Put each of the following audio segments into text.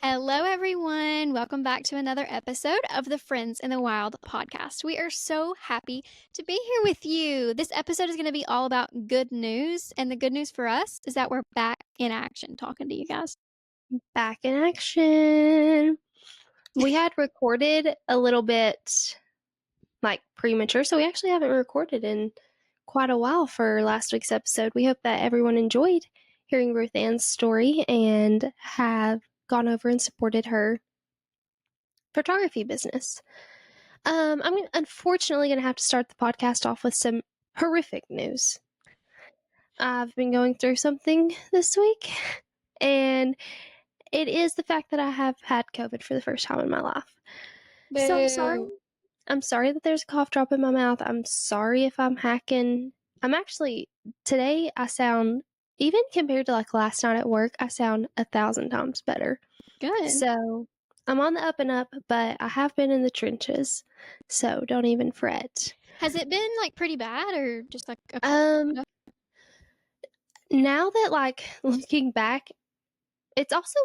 Hello, everyone. Welcome back to another episode of the Friends in the Wild podcast. We are so happy to be here with you. This episode is going to be all about good news. And the good news for us is that we're back in action talking to you guys. Back in action. We had recorded a little bit premature, so we actually haven't recorded in quite a while for last week's episode. We hope that everyone enjoyed hearing Ruth Ann's story and have gone over and supported her photography business. I'm unfortunately going to have to start the podcast off with some horrific news. I've been going through something this week, and it is the fact that I have had COVID for the first time in my life. So I'm sorry. I'm sorry that there's a cough drop in my mouth. I'm sorry if I'm hacking. Today I sound, even compared to last night at work, I sound 1,000 times better. Good. So I'm on the up and up, but I have been in the trenches. So don't even fret. Has it been pretty bad or just a Now that looking back, it's also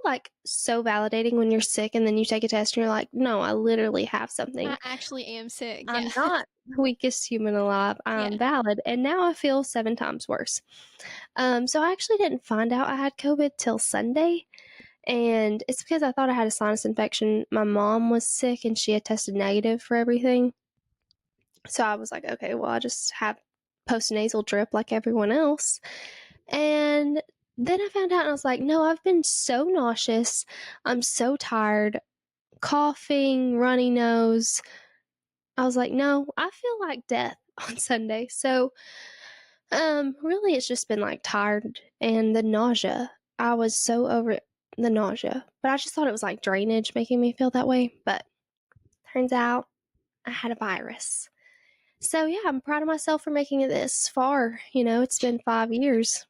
so validating when you're sick and then you take a test and you're like, no, I literally have something. I actually am sick. I'm not the weakest human alive. I'm valid. And now I feel 7 times worse. So I actually didn't find out I had COVID till Sunday. And it's because I thought I had a sinus infection. My mom was sick and she had tested negative for everything. So I was like, okay, well, I just have postnasal drip like everyone else. And then I found out and I was like, no, I've been so nauseous. I'm so tired, coughing, runny nose. I was like, no, I feel like death on Sunday. So, really it's just been tired and the nausea. I was so over the nausea, but I just thought it was drainage making me feel that way. But turns out I had a virus. So yeah, I'm proud of myself for making it this far. It's been 5 years.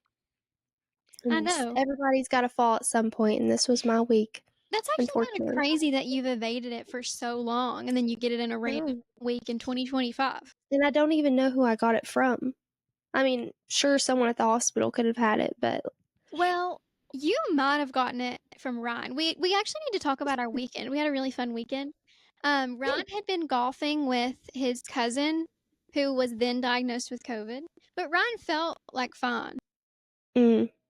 I know. Everybody's got to fall at some point, and this was my week. That's actually kind of crazy that you've evaded it for so long and then you get it in a random week in 2025. And I don't even know who I got it from. I mean, sure, someone at the hospital could have had it, but... Well, you might have gotten it from Ryan. We actually need to talk about our weekend. We had a really fun weekend. Ryan had been golfing with his cousin who was then diagnosed with COVID, but Ryan felt fine.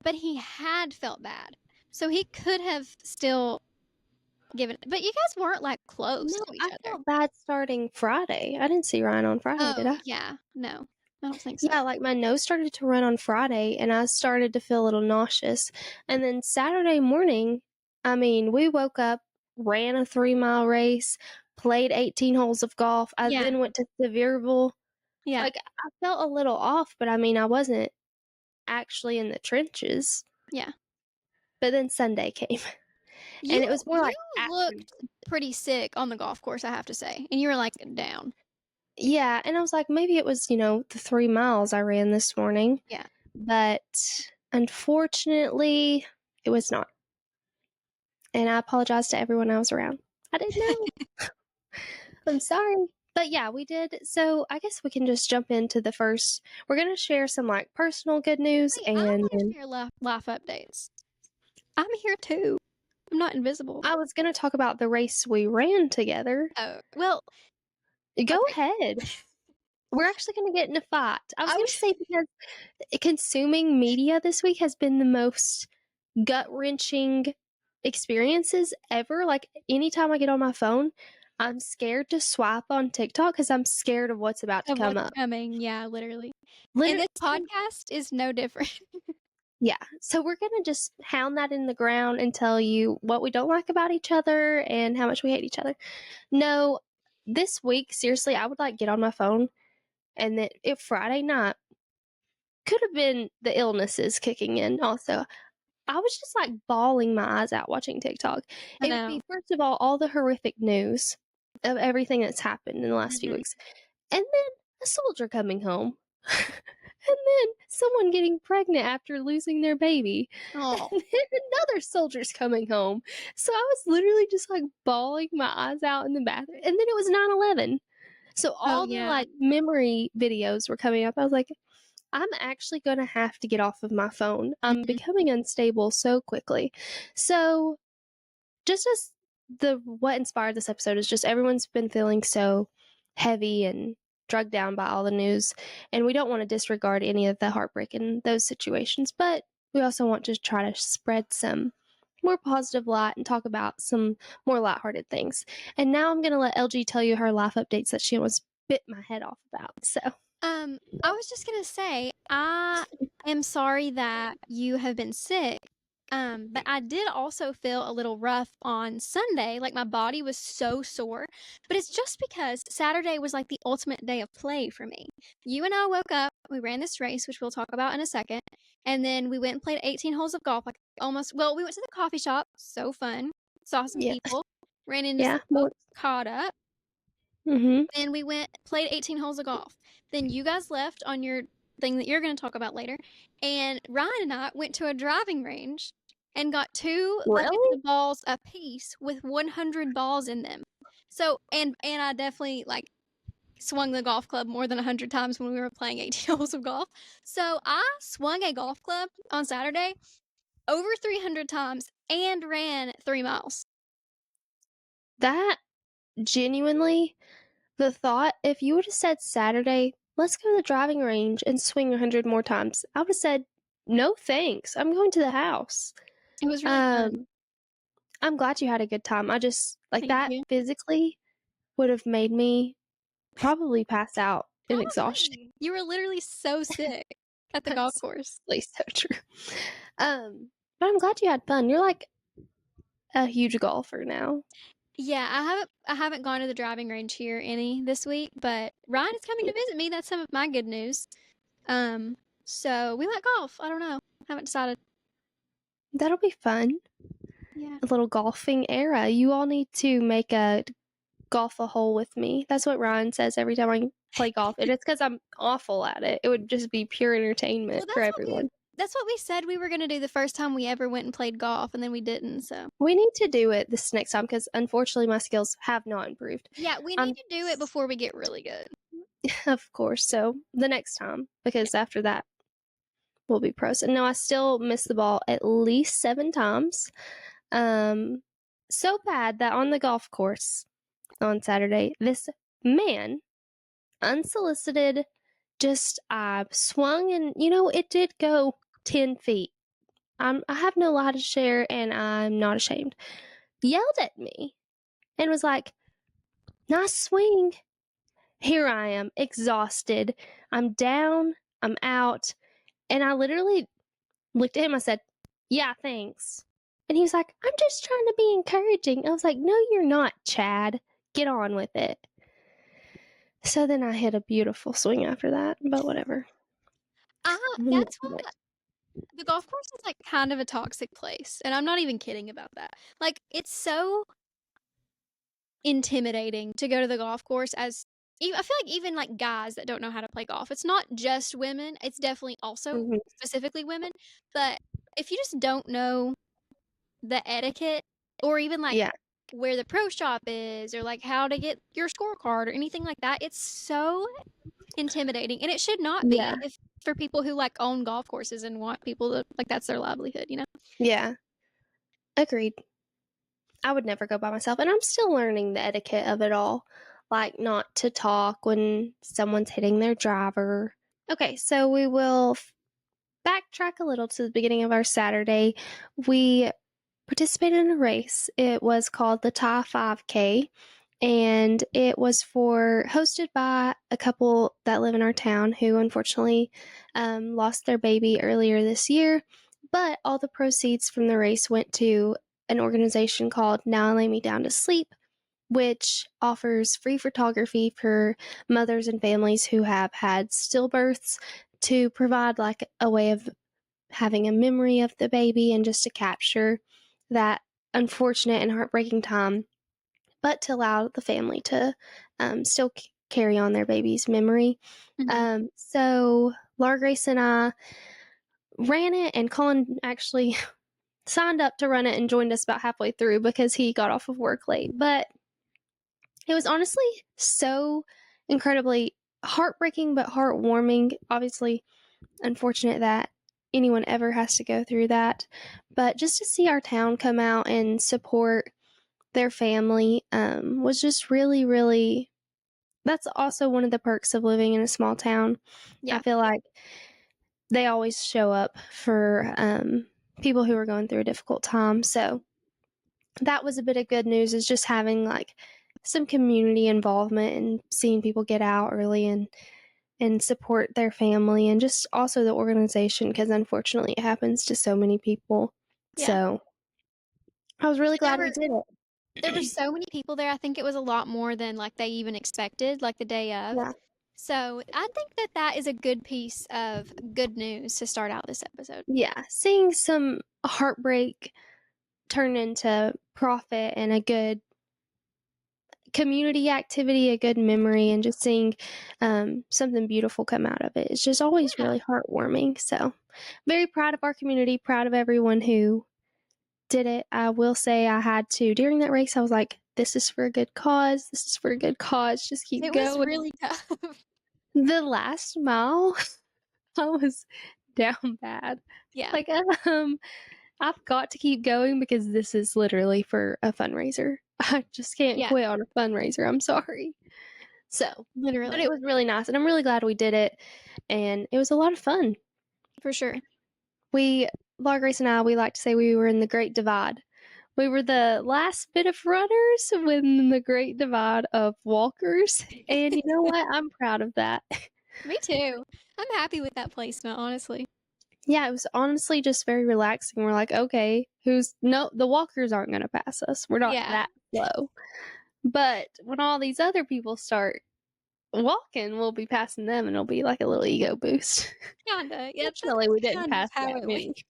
But he had felt bad. So he could have still given it. But you guys weren't close to each other. I felt bad starting Friday. I didn't see Ryan on Friday, did I? Yeah. No. I don't think so. Yeah, my nose started to run on Friday, and I started to feel a little nauseous. And then Saturday morning, we woke up, ran a 3-mile race, played 18 holes of golf. I then went to Sevierville. Yeah. I felt a little off, but I wasn't actually in the trenches. Yeah. But then Sunday came. And it was more you looked pretty sick on the golf course, I have to say. And you were down. Yeah, and I was like, maybe it was, the 3 miles I ran this morning. Yeah. But unfortunately, it was not. And I apologize to everyone I was around. I didn't know. I'm sorry. But yeah, we did. So I guess we can just jump into the first. We're going to share some personal good news. I want to share life updates. I'm here too. I'm not invisible. I was going to talk about the race we ran together. Oh, well. Go ahead. We're actually going to get in a fight. I was going to say because consuming media this week has been the most gut-wrenching experiences ever. Anytime I get on my phone, I'm scared to swipe on TikTok because I'm scared of what's about to come up. Yeah, literally. And this podcast is no different. Yeah, so we're going to just hound that in the ground and tell you what we don't like about each other and how much we hate each other. No, this week, seriously, I would get on my phone and then Friday night could have been the illnesses kicking in also. I was just bawling my eyes out watching TikTok. It would be, first of all the horrific news of everything that's happened in the last few weeks. And then a soldier coming home. And then someone getting pregnant after losing their baby. Oh. And then another soldier's coming home. So I was literally just bawling my eyes out in the bathroom. And then it was 9/11. So all the memory videos were coming up. I was like, I'm actually going to have to get off of my phone. I'm becoming unstable so quickly. So just as what inspired this episode is just everyone's been feeling so heavy and drugged down by all the news, and we don't want to disregard any of the heartbreak in those situations, but we also want to try to spread some more positive light and talk about some more lighthearted things. And now I'm going to let LG tell you her life updates that she almost bit my head off about. So, I was just gonna say, I am sorry that you have been sick. But I did also feel a little rough on Sunday. Like my body was so sore. But it's just because Saturday was like the ultimate day of play for me. You and I woke up, we ran this race, which we'll talk about in a second. And then we went and played 18 holes of golf. Like well, we went to the coffee shop. So fun. Saw some yeah. people, ran into Yeah. some folks, caught up. Mm-hmm. Then we went, played 18 holes of golf. Then you guys left on your thing that you're going to talk about later. And Ryan and I went to a driving range and got two Really? balls apiece with 100 balls in them. So, and I definitely like swung the golf club more than 100 times when we were playing 18 holes of golf. So I swung a golf club on Saturday over 300 times and ran 3 miles. That genuinely, the thought, if you would have said Saturday, let's go to the driving range and swing 100 more times, I would have said, no thanks. I'm going to the house. It was really fun. I'm glad you had a good time. I just, like, Thank that you. physically would have made me probably pass out in exhaustion. You were literally so sick at the golf That's course. really so true. But I'm glad you had fun. You're like a huge golfer now. Yeah, I haven't gone to the driving range here any this week, but Ryan is coming to visit me. That's some of my good news. So we might golf. I don't know. Haven't decided. That'll be fun. Yeah. A little golfing era. You all need to make a golf a hole with me. That's what Ryan says every time I play golf. And it's because I'm awful at it. It would just be pure entertainment for everyone. That's what we said we were going to do the first time we ever went and played golf, and then we didn't, so. We need to do it this next time because unfortunately my skills have not improved. Yeah, we need to do it before we get really good. Of course. So the next time, because after that, we'll be pros. And no, I still missed the ball at least 7 times. So bad that on the golf course on Saturday, this man, unsolicited, just swung, and it did go 10 feet. I have no lie to share, and I'm not ashamed. Yelled at me and was like, nice swing. Here I am, exhausted. I'm down. I'm out. And I literally looked at him. I said, yeah, thanks. And he was like, I'm just trying to be encouraging. I was like, no, you're not, Chad. Get on with it. So then I hit a beautiful swing after that, but whatever. That's what the golf course is like kind of a toxic place. And I'm not even kidding about that. Like, it's so intimidating to go to the golf course as I feel like even like guys that don't know how to play golf. It's not just women. It's definitely also specifically women. But if you just don't know the etiquette or even like where the pro shop is or like how to get your scorecard or anything like that, it's so intimidating. And it should not be for people who like own golf courses and want people to like that's their livelihood, you know? Yeah. Agreed. I would never go by myself. And I'm still learning the etiquette of it all. Like not to talk when someone's hitting their driver. Okay, so we will backtrack a little to the beginning of our Saturday. We participated in a race. It was called the Thai 5K, and it was hosted by a couple that live in our town who unfortunately lost their baby earlier this year. But all the proceeds from the race went to an organization called Now I Lay Me Down to Sleep, which offers free photography for mothers and families who have had stillbirths to provide like a way of having a memory of the baby and just to capture that unfortunate and heartbreaking time, but to allow the family to still carry on their baby's memory. So Laura Grace and I ran it, and Colin actually signed up to run it and joined us about halfway through because he got off of work late. But it was honestly so incredibly heartbreaking but heartwarming. Obviously, unfortunate that anyone ever has to go through that. But just to see our town come out and support their family was just really, really. That's also one of the perks of living in a small town. Yeah. I feel like they always show up for people who are going through a difficult time. So that was a bit of good news, is just having like some community involvement and seeing people get out early and support their family, and just also the organization, because unfortunately it happens to so many people. Yeah. So I was really glad There we did it. There were so many people there. I think it was a lot more than like they even expected, like the day of. Yeah. So I think that that is a good piece of good news to start out this episode. Yeah, seeing some heartbreak turn into profit and a good community activity, a good memory, and just seeing something beautiful come out of it. It's just always Yeah. really heartwarming. So, very proud of our community, proud of everyone who did it. I will say I had to, during that race, I was like, this is for a good cause. This is for a good cause. Just keep It was going. really tough. The last mile, I was down bad. Yeah. Like, I've got to keep going because this is literally for a fundraiser. I just can't Yeah. quit on a fundraiser. I'm sorry. So, but Literally. it was really nice, and I'm really glad we did it, and it was a lot of fun. For sure. Laura Grace and I, we like to say we were in the Great Divide. We were the last bit of runners when the Great Divide of walkers, and you know what? I'm proud of that. Me too. I'm happy with that placement, honestly. Yeah, it was honestly just very relaxing. We're like, okay, the walkers aren't going to pass us. We're not Yeah. that slow. But when all these other people start walking, we'll be passing them, and it'll be like a little ego boost. Kinda. Yeah, Fortunately, we didn't kind of pass how that it many. went.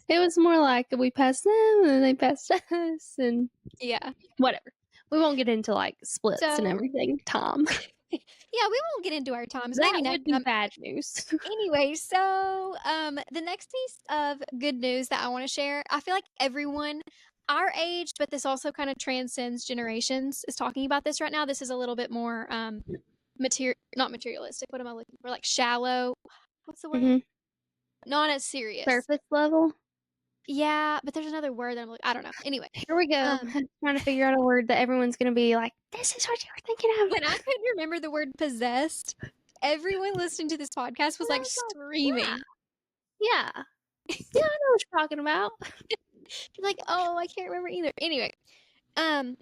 It was more like we passed them, and then they passed us, and Yeah. whatever. We won't get into like splits and So everything, Tom. yeah, we won't get into our times. That Maybe next would be time. bad news. Anyway, so the next piece of good news that I want to share, I feel like everyone our age, but this also kind of transcends generations, is talking about this right now. This is a little bit more not materialistic. What am I looking for? Like shallow. What's the word? Mhm. Not as serious. Surface level. Yeah, but there's another word that I'm like, I don't know. Anyway, Here we go. Trying to figure out a word that everyone's going to be like, this is what you were thinking of. when I couldn't remember the word possessed, everyone listening to this podcast was like screaming. Yeah. Yeah, I know what you're talking about. Like, oh, I can't remember either. Anyway, Dancing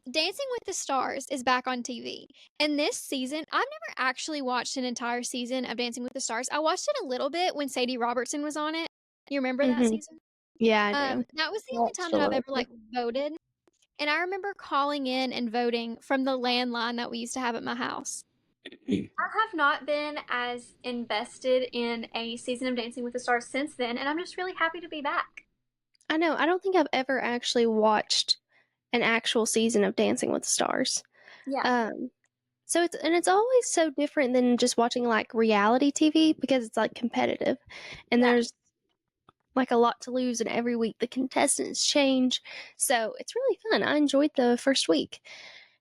with the Stars is back on TV. And this season, I've never actually watched an entire season of Dancing with the Stars. I watched it a little bit when Sadie Robertson was on it. You remember that season? Yeah, I do. That was the only time that I've ever like voted. And I remember calling in and voting from the landline that we used to have at my house. I have not been as invested in a season of Dancing with the Stars since then, and I'm just really happy to be back. I know. I don't think I've ever actually watched an actual season of Dancing with the Stars. Yeah. So it's always so different than just watching like reality TV, because it's like competitive, and there's like a lot to lose, and every week the contestants change. So it's really fun. I enjoyed the first week,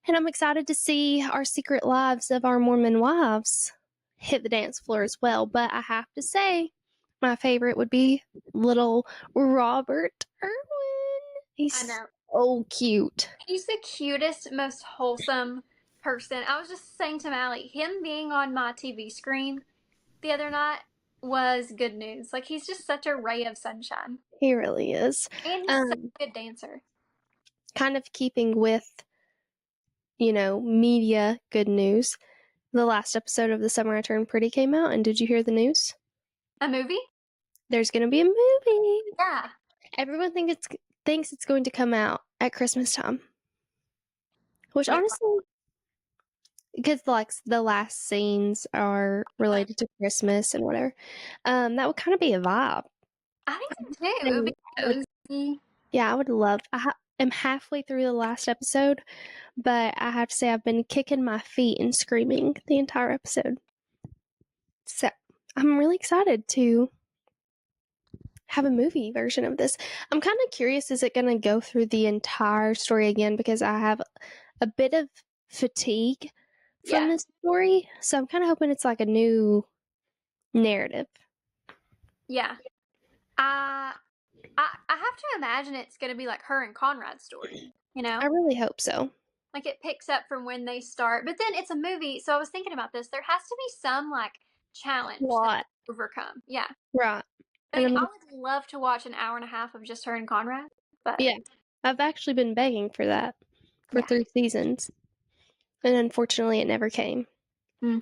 and I'm excited to see our secret lives of our Mormon wives hit the dance floor as well. But I have to say, my favorite would be little Robert Irwin. He's so cute. He's the cutest, most wholesome person. I was just saying to Mally, him being on my TV screen the other night was good news. Like, he's just such a ray of sunshine. He really is. And he's such a good dancer. Kind of keeping with, media good news. The last episode of The Summer I Turned Pretty came out, and did you hear the news? A movie? There's going to be a movie. Yeah. Everyone thinks it's going to come out at Christmas time. Which honestly, because like the last scenes are related to Christmas and whatever, that would kind of be a vibe. I think so too. It would be cozy. Yeah, I would love. I'm halfway through the last episode, but I have to say I've been kicking my feet and screaming the entire episode. So I'm really excited to have a movie version of this. I'm kind of curious, is it going to go through the entire story again? Because I have a bit of fatigue from this story. So I'm kind of hoping it's like a new narrative. Yeah. I have to imagine it's going to be like her and Conrad's story. you know? I really hope so. Like, it picks up from when they start, but then it's a movie, so I was thinking about this, there has to be some, like, challenge that Lot. they overcome, yeah. Right. I And mean, I'm I would love to watch an hour and a half of just her and Conrad, but yeah. I've actually been begging for that for yeah. 3 seasons, and unfortunately it never came. Mhm.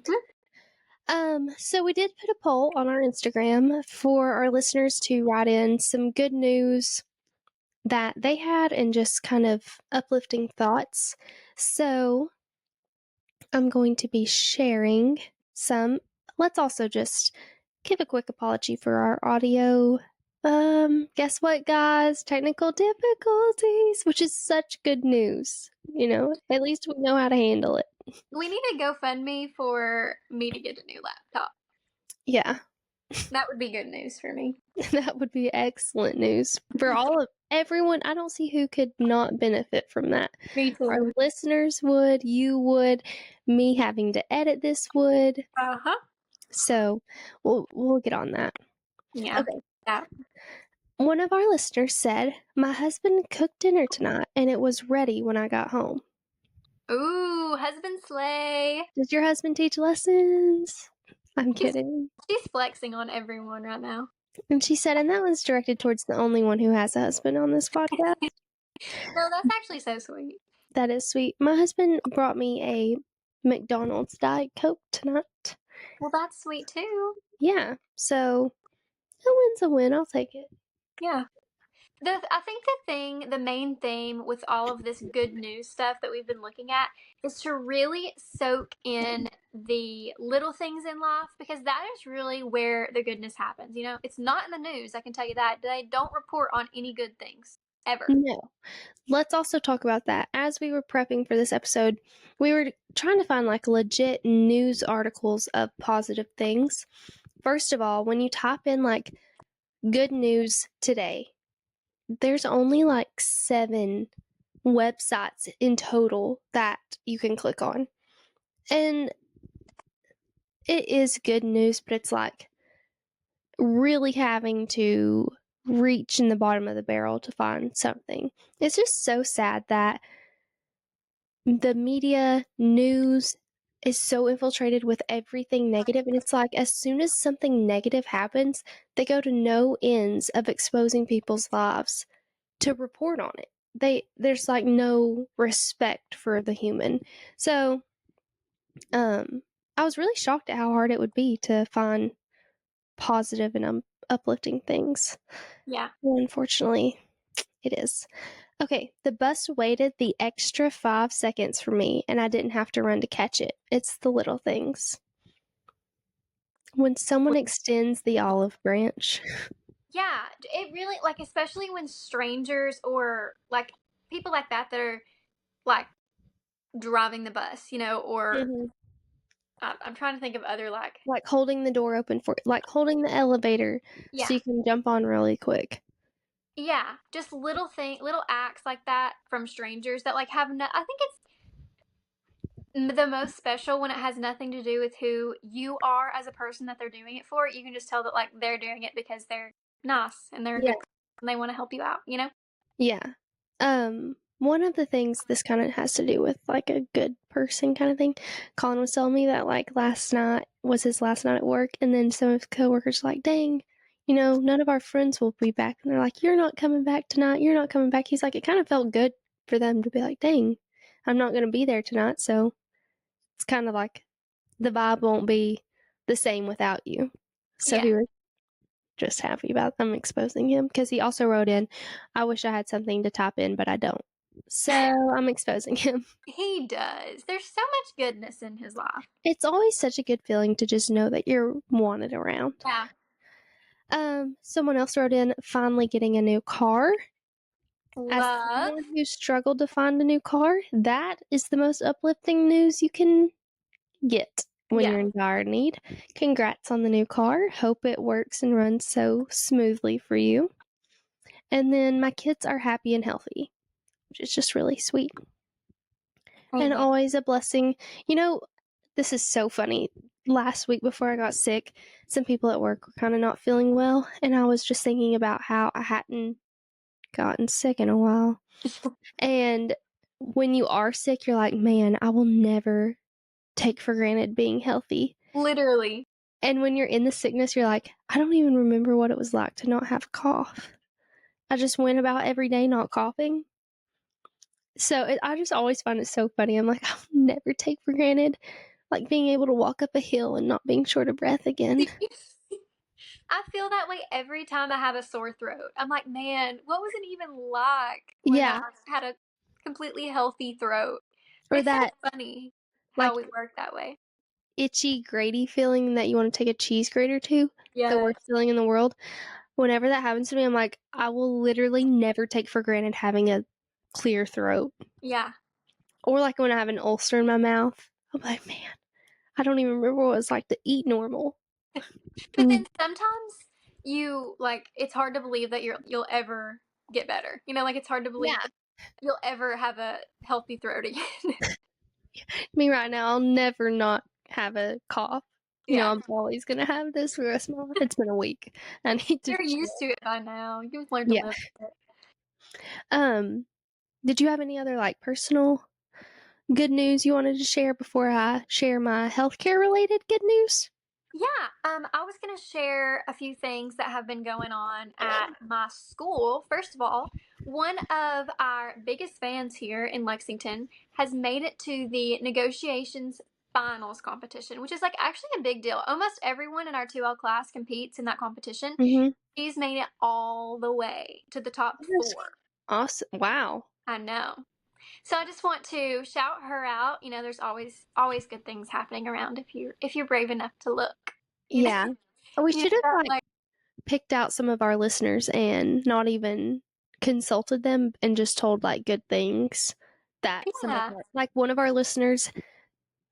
So we did put a poll on our Instagram for our listeners to write in some good news that they had and just kind of uplifting thoughts. So I'm going to be sharing some. Let's also just give a quick apology for our audio. Guess what, guys? Technical difficulties, which is such good news. At least we know how to handle it. We need a GoFundMe for me to get a new laptop. Yeah, That would be good news for me. that would be excellent news for all of everyone. I don't see who could not benefit from that. Me Our too. listeners would, you would, me having to edit this would. Uh-huh. So we'll get on that. Yeah. Okay. Yeah. One of our listeners said, "My husband cooked dinner tonight and it was ready when I got home." Ooh, husband slay. Does your husband teach lessons? I'm He's kidding. she's flexing on everyone right now. And she said, and that was directed towards the only one who has a husband on this podcast. No, that's actually so sweet. That is sweet. My husband brought me a McDonald's Diet Coke tonight. Well, that's sweet too. Yeah, so a win's a win. I'll take it. Yeah. I think the main theme with all of this good news stuff that we've been looking at is to really soak in the little things in life, because that is really where the goodness happens. It's not in the news. I can tell you that they don't report on any good things ever. No. Let's also talk about that. As we were prepping for this episode, we were trying to find like legit news articles of positive things. First of all, when you type in like good news today, there's only like 7 websites in total that you can click on. And it is good news, but it's like really having to reach in the bottom of the barrel to find something. It's just so sad that the media news is so infiltrated with everything negative, and it's like as soon as something negative happens, they go to no ends of exposing people's lives to report on it. There's like no respect for the human. So I was really shocked at how hard it would be to find positive and uplifting things. Yeah. Well, unfortunately it is. Okay, the bus waited the extra 5 seconds for me, and I didn't have to run to catch it. It's the little things. When someone extends the olive branch. Yeah, it really, like, especially when strangers or like people like that are like driving the bus, or Mhm. I'm trying to think of other like, Like holding the door open for, like holding the elevator yeah, so you can jump on really quick. yeah, just little acts like that from strangers that like have no. I think it's the most special when it has nothing to do with who you are as a person that they're doing it for. You can just tell that like they're doing it because they're nice and they're a Yeah. good person and they want to help you out. Yeah. One of the things this kind of has to do with like a good person kind of thing. Colin was telling me that like last night was his last night at work, and then some of his coworkers were like, "Dang, none of our friends will be back." And they're like, "You're not coming back tonight. You're not coming back." He's like, it kind of felt good for them to be like, "Dang, I'm not going to be there tonight." So it's kind of like the vibe won't be the same without you. So Yeah. he was just happy about them exposing him, because he also wrote in, "I wish I had something to type in, but I don't. So I'm exposing him." He does. There's so much goodness in his life. It's always such a good feeling to just know that you're wanted around. Yeah. Someone else wrote in, "Finally getting a new car." As Love. someone who struggled to find a new car, that is the most uplifting news you can get when you're Yeah. in dire need. Congrats on the new car. Hope it works and runs so smoothly for you. And then, "My kids are happy and healthy," which is just really sweet. And Amen. always a blessing. This is so funny. Last week before I got sick, some people at work were kind of not feeling well, and I was just thinking about how I hadn't gotten sick in a while. And when you are sick, you're like, man, I will never take for granted being healthy. Literally. And when you're in the sickness, you're like, I don't even remember what it was like to not have a cough. I just went about every day not coughing. So I just always find it so funny. I'm like, I'll never take for granted, like, being able to walk up a hill and not being short of breath again. I feel that way every time I have a sore throat. I'm like, man, what was it even like when I had a completely healthy throat? Or It's that, so funny like, how we work that way. itchy, graty feeling that you want to take a cheese grater to. Yeah. The worst feeling in the world. Whenever that happens to me, I'm like, I will literally never take for granted having a clear throat. Yeah. Or like when I have an ulcer in my mouth, I'm like, man, I don't even remember what it was like to eat normal. But then sometimes you like it's hard to believe that you'll ever get better. You know, like it's hard to believe that you'll ever have a healthy throat again. Me right now, I'll never not have a cough. You know, I'm always gonna have this for the rest of my life. It's been a week. I need to. You're used to it by now. You've learned to live with it. Did you have any other like personal good news you wanted to share before I share my healthcare related good news? Yeah, I was going to share a few things that have been going on at my school. First of all, one of our biggest fans here in Lexington has made it to the negotiations finals competition, which is like actually a big deal. Almost everyone in our 2L class competes in that competition. Mm-hmm. She's made it all the way to the top 4. Awesome. Wow. I know. So I just want to shout her out. You know, there's always good things happening around if you're brave enough to look. Yeah. We You should know, have like picked out some of our listeners and not even consulted them and just told like good things that some of our, like one of our listeners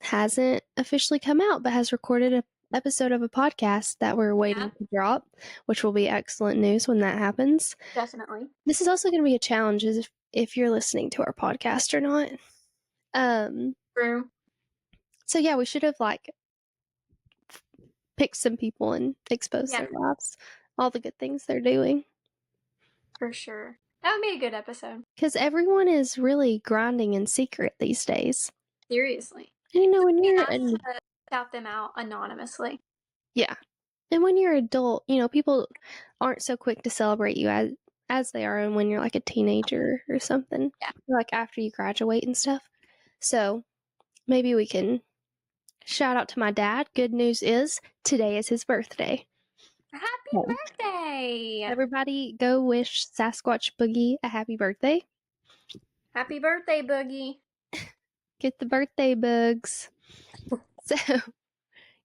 hasn't officially come out but has recorded an episode of a podcast that we're waiting to drop, which will be excellent news when that happens. Definitely. This is also going to be a challenge if you're listening to our podcast or not. True. So yeah, we should have like picked some people and exposed their lives, all the good things they're doing. For sure. That would be a good episode. Because everyone is really grinding in secret these days. Seriously. And, you know, when you're shout them out anonymously. Yeah. And when you're adult, you know, people aren't so quick to celebrate you as they are when you're like a teenager or something. Yeah. Like after you graduate and stuff. So maybe we can shout out to my dad. Good news is today is his birthday. Happy birthday! Everybody go wish Sasquatch Boogie a happy birthday. Happy birthday, Boogie. Get the birthday bugs. So,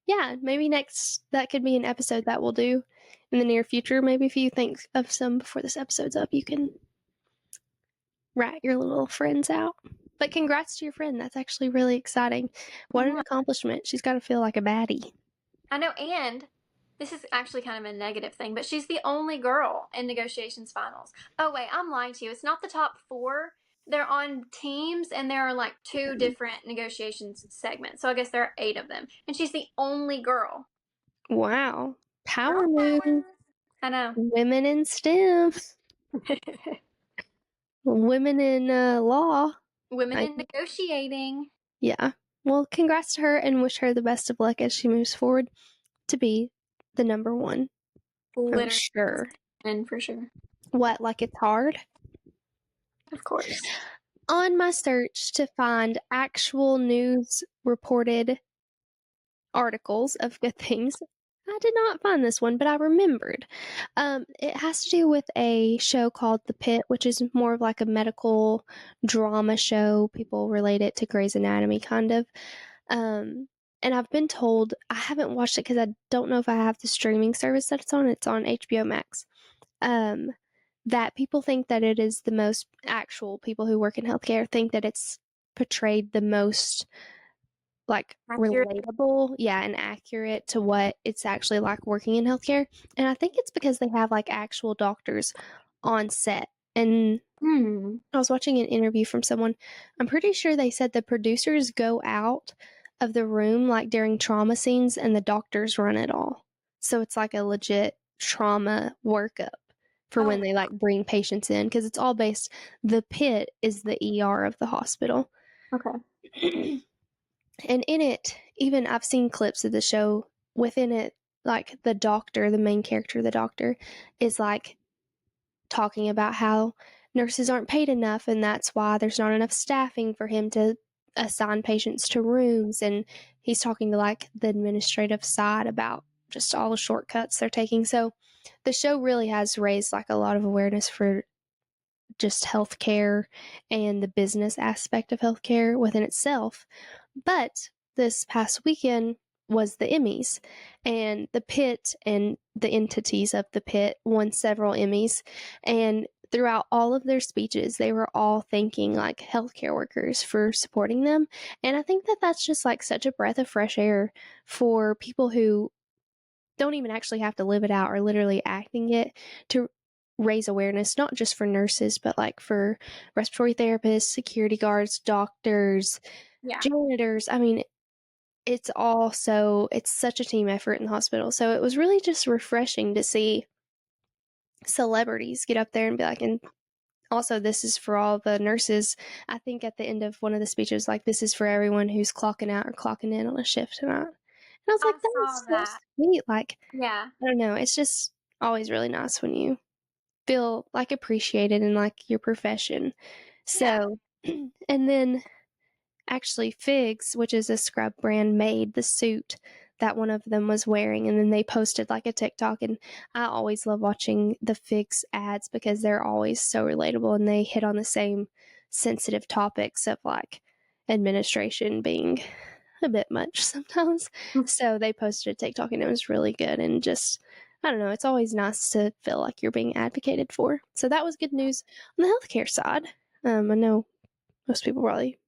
yeah, maybe that could be an episode that we'll do in the near future. Maybe if you think of some before this episode's up, you can rat your little friends out. But congrats to your friend. That's actually really exciting. What an accomplishment. She's got to feel like a baddie. I know, and this is actually kind of a negative thing, but she's the only girl in negotiations finals. Oh, wait, I'm lying to you. It's not the top 4. They're on teams, and there are like 2 different negotiations segments. So I guess there are 8 of them. And she's the only girl. Wow. Power move. I know. Women in STEM. Women in law. Women in negotiating. Yeah. Well, congrats to her and wish her the best of luck as she moves forward to be the number 1. Literally. For sure. And for sure. What, like it's hard? Of course. On my search to find actual news reported articles of good things, I did not find this one, but I remembered. It has to do with a show called The Pit, which is more of like a medical drama show. People relate it to Grey's Anatomy, kind of. And I've been told, I haven't watched it because I don't know if I have the streaming service that it's on. It's on HBO Max. That people think that it is the most actual people who work in healthcare think that it's portrayed the most like relatable, and accurate to what it's actually like working in healthcare. And I think it's because they have like actual doctors on set. And I was watching an interview from someone. I'm pretty sure they said the producers go out of the room like during trauma scenes and the doctors run it all. So it's like a legit trauma workup for when Oh. they like bring patients in, because it's all based. The pit is the ER of the hospital. Okay. And in it, even I've seen clips of the show. Within it, like the doctor, the main character, the doctor, is like talking about how nurses aren't paid enough, and that's why there's not enough staffing for him to assign patients to rooms. And he's talking to like the administrative side about just all the shortcuts they're taking. So the show really has raised like a lot of awareness for just healthcare and the business aspect of healthcare within itself. But this past weekend was the Emmys, and the pit and the entities of the pit won several Emmys. And throughout all of their speeches, they were all thanking like healthcare workers for supporting them. And I think that that's just like such a breath of fresh air for people who don't even actually have to live it out or literally acting it, to raise awareness, not just for nurses, but like for respiratory therapists, security guards, doctors, Yeah. janitors. I mean, it's such a team effort in the hospital. So it was really just refreshing to see celebrities get up there and be like, and also this is for all the nurses. I think at the end of one of the speeches, like, this is for everyone who's clocking out or clocking in on a shift tonight. And I was I like, that saw is so that. sweet. Like, Yeah. I don't know, it's just always really nice when you feel like appreciated in like your profession. Yeah. So, and then actually Figs, which is a scrub brand, made the suit that one of them was wearing, and then they posted like a TikTok. And I always love watching the Figs ads because they're always so relatable, and they hit on the same sensitive topics of like administration being a bit much sometimes. So they posted a TikTok and it was really good, and just, I don't know, it's always nice to feel like you're being advocated for. So that was good news on the healthcare side. I know most people probably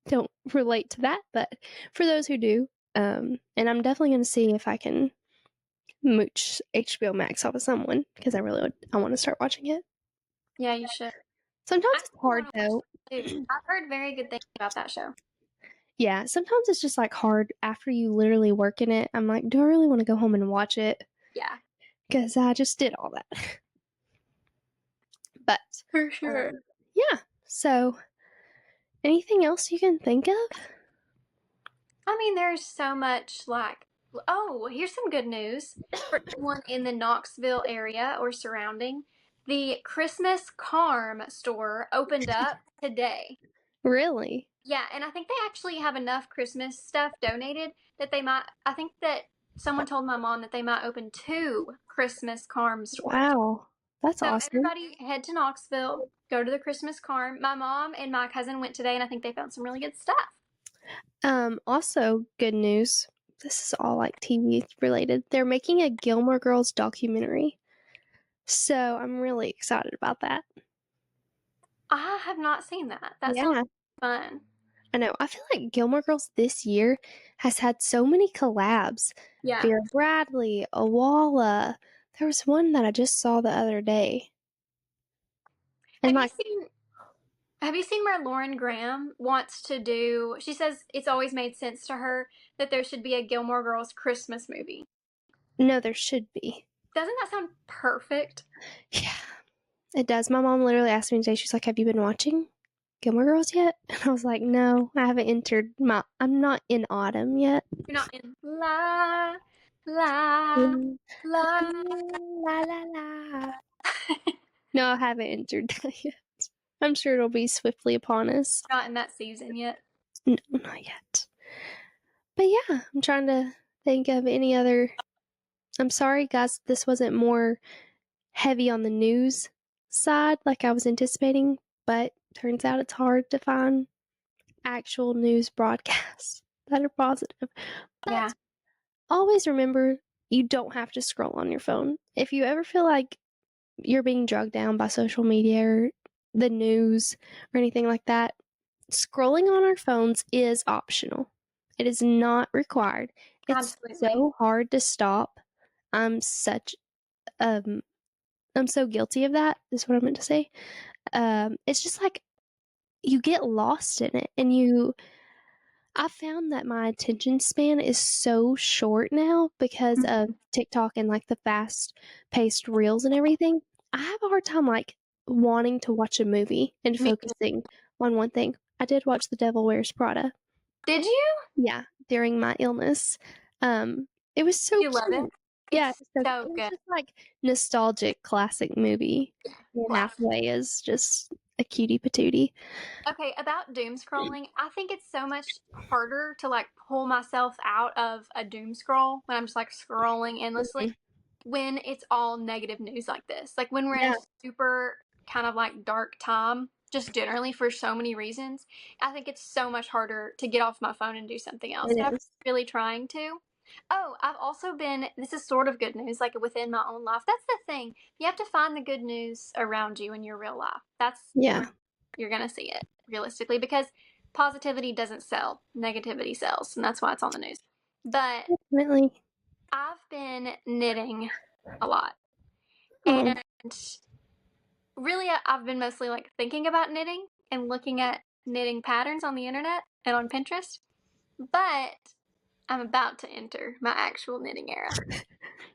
don't relate to that, but for those who do, and I'm definitely going to see if I can mooch HBO Max off of someone, because I want to start watching it. Yeah, you should. Sometimes I it's want hard to watch though. it too. I've heard very good things about that show. Yeah, sometimes it's just like hard after you literally work in it. I'm like, do I really want to go home and watch it? Yeah. Because I just did all that. But For sure. yeah, so anything else you can think of? I mean, there's so much like, oh, here's some good news for anyone in the Knoxville area or surrounding. The Christmas Carm store opened up today. Really? Yeah, and I think they actually have enough Christmas stuff donated that they might. I think that someone told my mom that they might open two Christmas Carm stores. Wow, that's So awesome. everybody head to Knoxville, go to the Christmas Carm. My mom and my cousin went today, and I think they found some really good stuff. Also, good news. This is all like TV related. They're making a Gilmore Girls documentary. So I'm really excited about that. I have not seen that. That sounds Yeah, fun. I know. I feel like Gilmore Girls this year has had so many collabs. Yeah. Vera Bradley, Awala. There was one that I just saw the other day. And Have you like, seen have you seen where Lauren Graham wants to do she says it's always made sense to her that there should be a Gilmore Girls Christmas movie. no, there should be. Doesn't that sound perfect? Yeah, it does. My mom literally asked me today, she's like, have you been watching Gilmore Girls yet? And I was like, no, I haven't entered I'm not in autumn yet. You're not in la la la. La la la. No, I haven't entered that yet. I'm sure it'll be swiftly upon us. Not in that season yet. No, not yet. But yeah, I'm trying to think of any other. I'm sorry, guys, this wasn't more heavy on the news side like I was anticipating, but turns out it's hard to find actual news broadcasts that are positive. But Yeah. always remember, you don't have to scroll on your phone. If you ever feel like you're being drugged down by social media or the news or anything like that, scrolling on our phones is optional. It is not required. It's Absolutely. so hard to stop. I'm such I'm so guilty of that, is what I meant to say. It's just like you get lost in it, and I found that my attention span is so short now because of TikTok and like the fast paced reels and everything. I have a hard time, like, wanting to watch a movie and Me focusing on one thing. I did watch The Devil Wears Prada. Did you? Yeah, during my illness. It was so You love it? cute. Yeah, It's so so it was good. just, like, nostalgic classic movie. Anne Class. Hathaway is just a cutie patootie. Okay, about doom scrolling, I think it's so much harder to like pull myself out of a doom scroll when I'm just like scrolling endlessly Mhm. when it's all negative news like this. Like when we're in a Yeah, super kind of like dark time, just generally for so many reasons, I think it's so much harder to get off my phone and do something else. it And I'm is. really trying to. Oh, I've also been, this is sort of good news, like within my own life. That's the thing. You have to find the good news around you in your real life. That's where Yeah, you're going to see it realistically because positivity doesn't sell, negativity sells, and that's why it's on the news. But definitely. I've been knitting a lot. Oh, And really, I've been mostly like thinking about knitting and looking at knitting patterns on the internet and on Pinterest. But I'm about to enter my actual knitting era.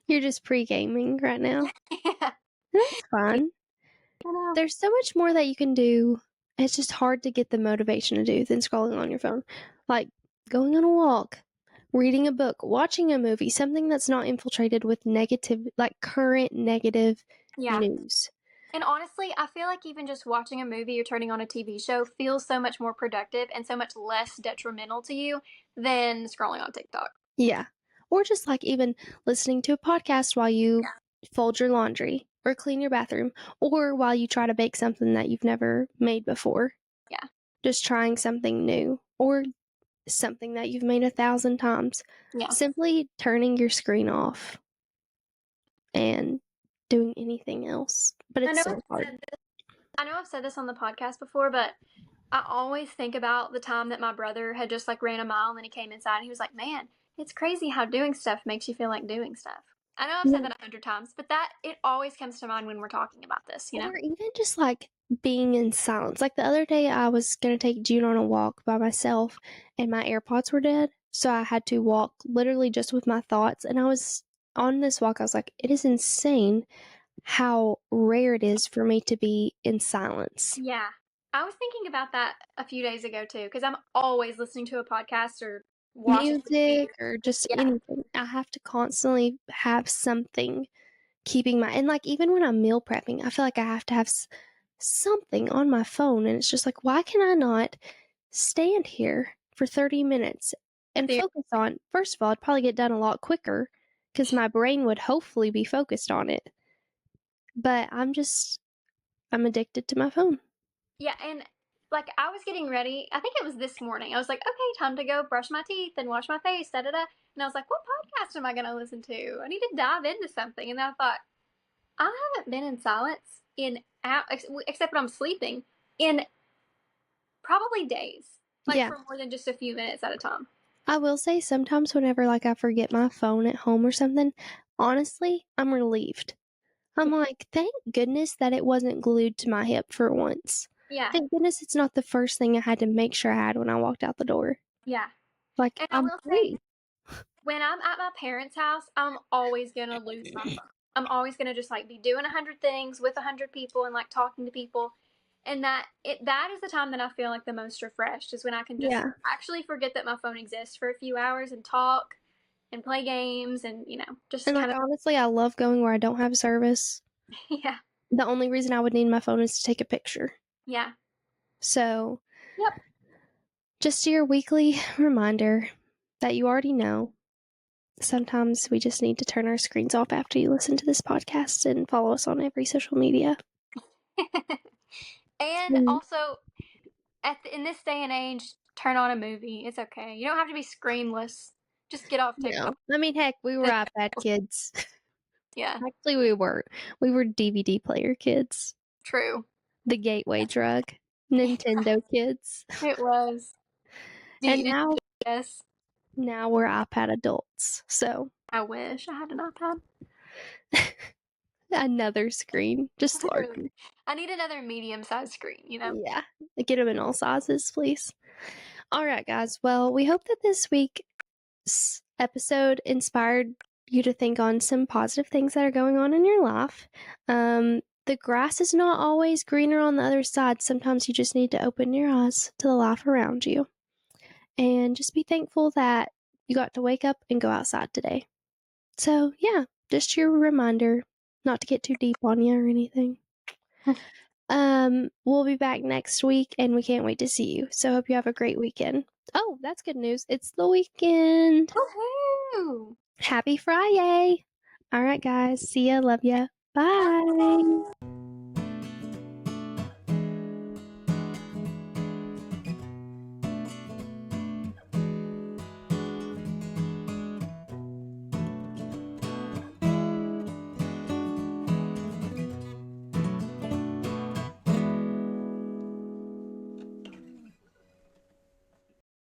you're just pre-gaming right now. Yeah, That's fun. I know. There's so much more that you can do. It's just hard to get the motivation to do than scrolling on your phone. Like going on a walk, reading a book, watching a movie, something that's not infiltrated with negative, like current negative Yeah. news. And honestly, I feel like even just watching a movie or turning on a TV show feels so much more productive and so much less detrimental to you than scrolling on TikTok. Yeah. Or just like even listening to a podcast while you fold your laundry or clean your bathroom or while you try to bake something that you've never made before. Yeah. Just trying something new or something that you've made 1,000 times. Yeah. Simply turning your screen off and doing anything else. But I it's know so hard. I've said this on the podcast before, but I always think about the time that my brother had just like ran a mile and then he came inside and he was like, "Man, it's crazy how doing stuff makes you feel like doing stuff." I know I've said Yeah. that 100 times, but that it always comes to mind when we're talking about this, you know? Or even just like being in silence. Like the other day, I was going to take June on a walk by myself and my AirPods were dead. So I had to walk literally just with my thoughts. And I was on this walk, I was like, it is insane how rare it is for me to be in silence. Yeah. I was thinking about that a few days ago too, because I'm always listening to a podcast or watching a movie. Music or just Yeah. anything. I have to constantly have something keeping my, and like even when I'm meal prepping, I feel like I have to have something on my phone. And it's just like, why can I not stand here for 30 minutes and There- focus on, first of all, I'd probably get done a lot quicker because my brain would hopefully be focused on it. But I'm addicted to my phone. Yeah, and like I was getting ready. I think it was this morning. I was like, okay, time to go brush my teeth and wash my face, da da da. And I was like, what podcast am I going to listen to? I need to dive into something. And then I thought, I haven't been in silence except when I'm sleeping, in probably days, like Yeah. for more than just a few minutes at a time. I will say sometimes whenever like I forget my phone at home or something, honestly, I'm relieved. I'm like, thank goodness that it wasn't glued to my hip for once. Yeah, Thank goodness it's not the first thing I had to make sure I had when I walked out the door. yeah. Like, And I I'm will say, free. when I'm at my parents' house, I'm always gonna lose my phone. I'm always gonna just like be doing 100 things with 100 people and like talking to people. And that is the time that I feel like the most refreshed is when I can just Yeah. actually forget that my phone exists for a few hours and talk and play games and just And kind like of honestly, I love going where I don't have service. yeah, The only reason I would need my phone is to take a picture. yeah, So, yep. just your weekly reminder that you already know. Sometimes we just need to turn our screens off after you listen to this podcast and follow us on every social media. And also, in this day and age, turn on a movie. It's okay. You don't have to be screenless. Just get off TikTok. No. I mean, heck, we were iPad kids. Yeah, Actually, we were. We were DVD player kids. true. The gateway drug. Nintendo kids. It was. And Did now we're iPad adults. So I wish I had an iPad. another screen, just larger. Literally. I need another medium-sized screen, Yeah. Get them in all sizes, please. All right, guys. Well, we hope that this week's episode inspired you to think on some positive things that are going on in your life. the grass is not always greener on the other side. Sometimes you just need to open your eyes to the life around you. And just be thankful that you got to wake up and go outside today. So, yeah, just your reminder not to get too deep on you or anything. We'll be back next week and we can't wait to see you. So, hope you have a great weekend. Oh, that's good news. It's the weekend. Woohoo! Happy Friday. All right, guys. See ya. Love ya. Bye.